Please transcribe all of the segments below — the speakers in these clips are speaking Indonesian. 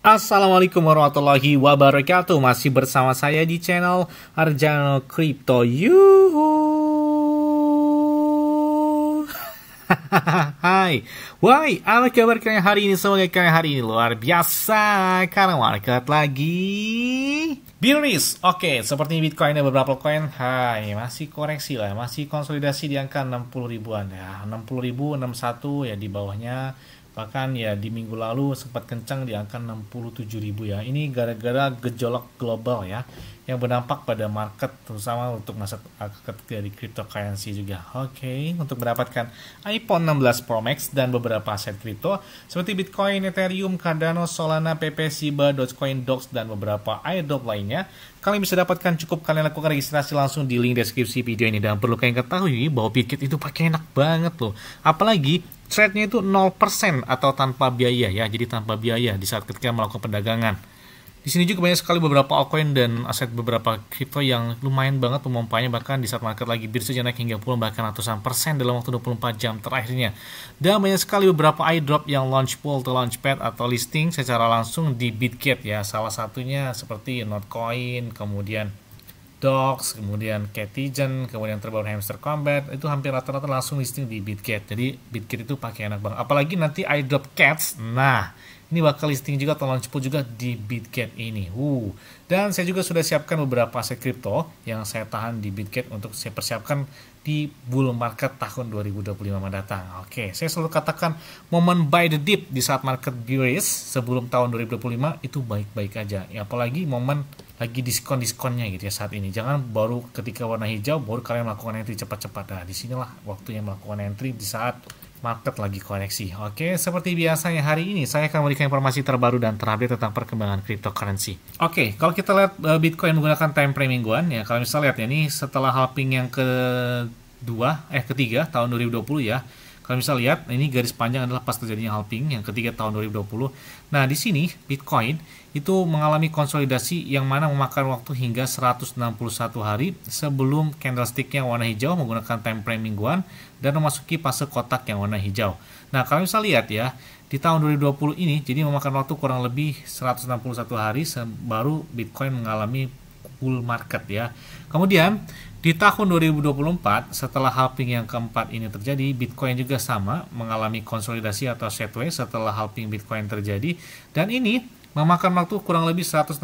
Assalamualaikum warahmatullahi wabarakatuh. Masih bersama saya di channel Arjano Crypto. Yuhu. Hai. Why? Apa kabar kalian hari ini? Semoga kalian hari ini luar biasa karena market lagi bearish. Oke, seperti Bitcoin dan beberapa coin, masih koreksi lah, masih konsolidasi di angka 60 ribuan ya. 60 ribu, 61 ya di bawahnya. Bahkan ya di minggu lalu sempat kencang di angka 67 ribu ya. Ini gara-gara gejolak global ya, yang berdampak pada market, terutama untuk masuk dari cryptocurrency juga. Oke, untuk mendapatkan iPhone 16 Pro Max dan beberapa aset kripto seperti Bitcoin, Ethereum, Cardano, Solana, PP, Shiba, Dogecoin, Dox, dan beberapa airdrop lainnya, kalian bisa dapatkan cukup kalian lakukan registrasi langsung di link deskripsi video ini. Dan perlu kalian ketahui bahwa Bitget itu pakai enak banget loh. Apalagi trade-nya itu 0% atau tanpa biaya ya. Jadi tanpa biaya di saat ketika melakukan perdagangan. Di sini juga banyak sekali beberapa altcoin dan aset beberapa kripto yang lumayan banget pemompanya, bahkan di saat market lagi bearish saja naik hingga puluhan bahkan ratusan persen dalam waktu 24 jam terakhirnya. Dan banyak sekali beberapa airdrop yang launch pool atau launchpad atau listing secara langsung di Bitget ya. Salah satunya seperti Notcoin, kemudian Dox, kemudian Catigen, kemudian terbaru Hamster Combat, itu hampir rata-rata langsung listing di Bitget. Jadi Bitget itu pakai enak banget. Apalagi nanti airdrop Cats, nah ini bakal listing juga atau launch pool juga di Bitget ini. Dan saya juga sudah siapkan beberapa aset kripto yang saya tahan di Bitget untuk saya persiapkan di bull market tahun 2025 mendatang. Oke, saya selalu katakan momen buy the dip di saat market bearish sebelum tahun 2025 itu baik-baik aja. Ya, apalagi momen lagi diskon-diskonnya gitu ya saat ini. Jangan baru ketika warna hijau baru kalian melakukan entry cepat-cepat. Nah, disinilah waktunya melakukan entry di saat market lagi koreksi. Oke, seperti biasanya hari ini saya akan memberikan informasi terbaru dan terupdate tentang perkembangan cryptocurrency. Oke, kalau kita lihat Bitcoin menggunakan time frame mingguan ya, kalau misalnya lihat ya, ini setelah halving yang ketiga tahun 2020 ya. Kalau misalnya lihat, ini garis panjang adalah pas terjadinya halving yang ketiga tahun 2020. Nah, di sini Bitcoin itu mengalami konsolidasi yang mana memakan waktu hingga 161 hari sebelum candlestick yang warna hijau menggunakan time frame mingguan dan memasuki fase kotak yang warna hijau. Nah, kalau misalnya lihat ya, di tahun 2020 ini jadi memakan waktu kurang lebih 161 hari baru Bitcoin mengalami bull market ya. Kemudian di tahun 2024 setelah halving yang keempat ini terjadi, Bitcoin juga sama mengalami konsolidasi atau sideways setelah halving Bitcoin terjadi, dan ini memakan waktu kurang lebih 168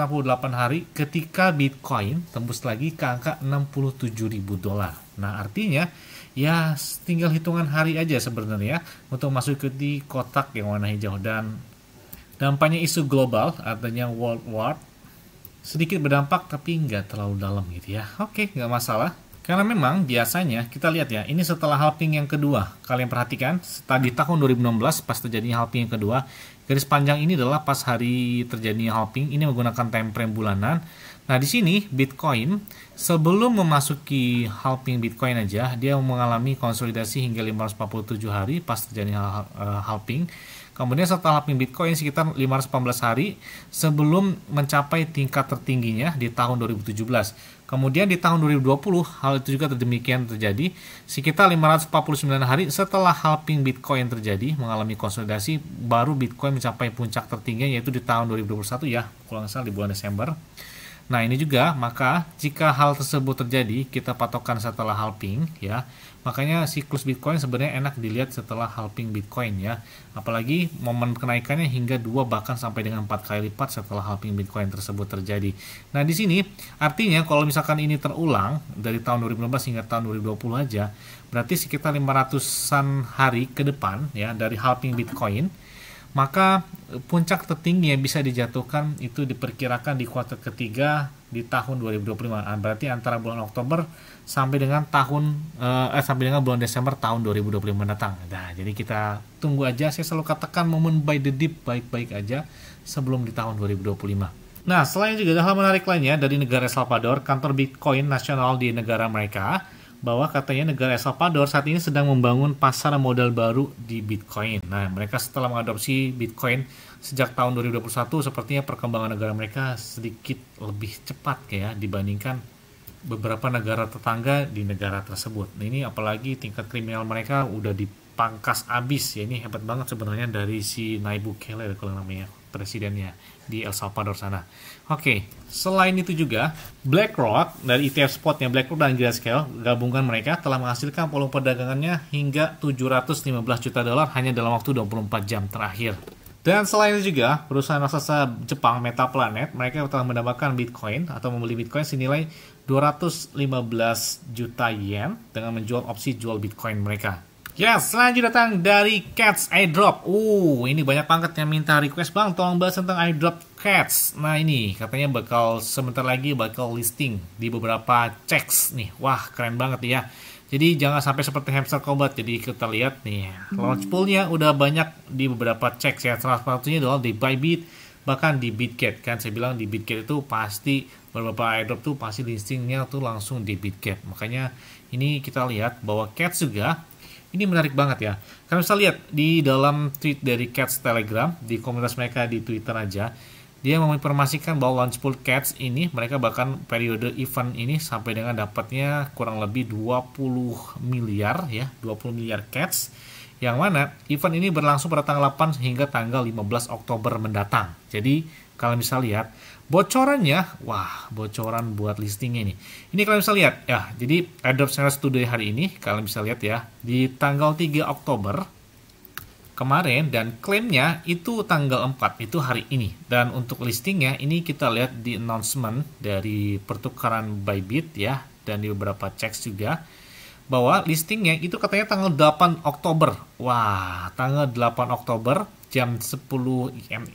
hari ketika Bitcoin tembus lagi ke angka 67.000 dolar. Nah, artinya ya tinggal hitungan hari aja sebenarnya untuk masuk ke di kotak yang warna hijau. Dan dampaknya isu global, artinya world war, sedikit berdampak tapi nggak terlalu dalam gitu ya. Oke, nggak masalah. Karena memang biasanya kita lihat ya, ini setelah halving yang kedua. Kalian perhatikan, setelah di tahun 2016 pas terjadinya halving yang kedua, garis panjang ini adalah pas hari terjadinya halving, ini menggunakan time frame bulanan. Nah, di sini Bitcoin sebelum memasuki halving Bitcoin aja, dia mengalami konsolidasi hingga 547 hari pas terjadinya halving. Kemudian setelah halving Bitcoin sekitar 514 hari sebelum mencapai tingkat tertingginya di tahun 2017. Kemudian di tahun 2020 hal itu juga demikian terjadi sekitar 549 hari setelah halving Bitcoin terjadi mengalami konsolidasi, baru Bitcoin mencapai puncak tertingginya yaitu di tahun 2021 ya, kalau nggak salah di bulan Desember. Nah, ini juga, maka jika hal tersebut terjadi, kita patokan setelah halving ya. Makanya siklus Bitcoin sebenarnya enak dilihat setelah halving Bitcoin ya. Apalagi momen kenaikannya hingga 2 bahkan sampai dengan 4 kali lipat setelah halving Bitcoin tersebut terjadi. Nah, di sini artinya kalau misalkan ini terulang dari tahun 2016 hingga tahun 2020 aja, berarti sekitar 500-an hari ke depan ya dari halving Bitcoin. Maka puncak tertinggi yang bisa dijatuhkan itu diperkirakan di kuartal ketiga di tahun 2025. Berarti antara bulan Oktober sampai dengan bulan Desember tahun 2025 mendatang. Nah, jadi kita tunggu aja. Saya selalu katakan momen buy the dip baik-baik aja sebelum di tahun 2025. Nah, selain juga ada hal menarik lainnya dari negara El Salvador, kantor Bitcoin nasional di negara mereka, bahwa katanya negara El Salvador saat ini sedang membangun pasar modal baru di Bitcoin. Nah, mereka setelah mengadopsi Bitcoin sejak tahun 2021, sepertinya perkembangan negara mereka sedikit lebih cepat ya dibandingkan beberapa negara tetangga di negara tersebut. Nah, ini apalagi tingkat kriminal mereka udah dipangkas abis ya, ini hebat banget sebenarnya dari si Nayib Bukele kalau namanya. presidennya di El Salvador sana. Oke, selain itu juga BlackRock dari ETF spotnya BlackRock dan Grayscale gabungan mereka telah menghasilkan volume perdagangannya hingga 715 juta dolar hanya dalam waktu 24 jam terakhir. Dan selain itu juga, perusahaan raksasa Jepang Metaplanet, mereka telah mendapatkan Bitcoin atau membeli Bitcoin senilai 215 juta yen dengan menjual opsi jual Bitcoin mereka. Yes, selanjutnya datang dari Cats Airdrop. Ini banyak banget yang minta request, Bang, tolong bahas tentang Airdrop Cats. Nah, ini katanya bakal sebentar lagi bakal listing di beberapa checks nih. Wah, keren banget ya. Jadi jangan sampai seperti hamster combat. Jadi kita lihat nih, launch poolnya udah banyak di beberapa checks ya. Salah satunya adalah di Bybit, bahkan di Bitget. Kan saya bilang di Bitget itu pasti beberapa airdrop tuh pasti listingnya tuh langsung di Bitget. Makanya ini kita lihat bahwa Cats juga ini menarik banget ya. Kalian bisa lihat di dalam tweet dari Cats Telegram, di komunitas mereka di Twitter aja, dia menginformasikan bahwa launch pool Cats ini, mereka bahkan periode event ini sampai dengan dapatnya kurang lebih 20 miliar ya, 20 miliar Cats. Yang mana event ini berlangsung pada tanggal 8 hingga tanggal 15 Oktober mendatang. Jadi kalian bisa lihat bocorannya, wah, bocoran buat listingnya ini. Ini kalian bisa lihat ya. Jadi airdrop series today hari ini kalian bisa lihat ya di tanggal 3 Oktober kemarin, dan klaimnya itu tanggal 4, itu hari ini. Dan untuk listingnya ini kita lihat di announcement dari pertukaran Bybit ya, dan di beberapa checks juga bahwa listingnya itu katanya tanggal 8 Oktober. Wah, tanggal 8 Oktober jam 10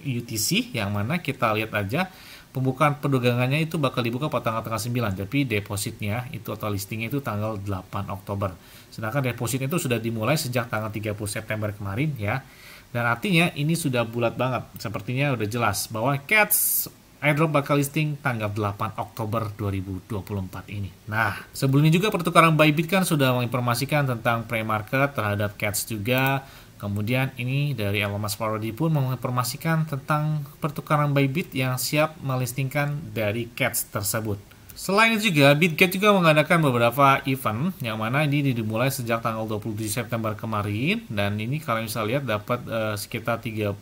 UTC, yang mana kita lihat aja pembukaan perdagangannya itu bakal dibuka pada tanggal 9, tapi depositnya itu atau listingnya itu tanggal 8 Oktober. Sedangkan depositnya itu sudah dimulai sejak tanggal 30 September kemarin ya. Dan artinya ini sudah bulat banget. Sepertinya udah jelas bahwa Cats airdrop bakal listing tanggal 8 Oktober 2024 ini. Nah, sebelumnya juga pertukaran Bybit kan sudah menginformasikan tentang pre-market terhadap Cats juga. Kemudian ini dari Elon Musk pun menginformasikan tentang pertukaran Bybit yang siap melistingkan dari Cats tersebut. Selain itu juga, Bitget juga mengadakan beberapa event yang mana ini dimulai sejak tanggal 27 September kemarin, dan ini kalian bisa lihat dapat sekitar 30.000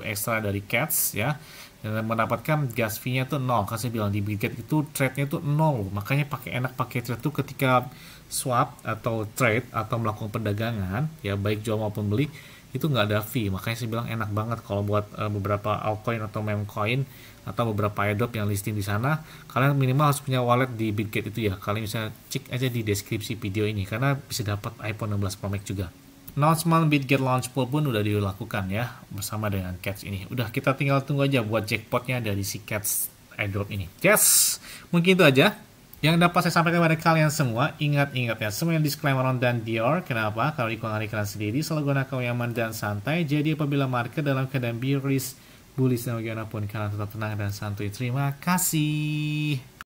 ekstra dari Cats ya. Dan mendapatkan gas fee-nya itu 0. Kan saya bilang di Bitget itu trade-nya itu 0. Makanya enak pakai trade itu ketika swap atau trade atau melakukan perdagangan ya, baik jual maupun beli, itu nggak ada fee. Makanya saya bilang enak banget kalau buat beberapa altcoin atau meme coin atau beberapa airdrop yang listing di sana. Kalian minimal harus punya wallet di Bitget itu ya. Kalian bisa cek aja di deskripsi video ini karena bisa dapat iPhone 16 Pro Max juga. Announcement Bitget launch pool pun udah dilakukan ya bersama dengan Cats ini. Udah, kita tinggal tunggu aja buat jackpotnya dari si Cats airdrop ini. Yes, mungkin itu aja yang dapat saya sampaikan kepada kalian semua. Ingat-ingat ya, semua yang disclaimer on dan Dior. Kenapa? Kalau di kalian sendiri selalu gunakan yang aman dan santai. Jadi apabila market dalam keadaan bearish, bullish dan bagaimanapun, kalian tetap tenang dan santuy. Terima kasih.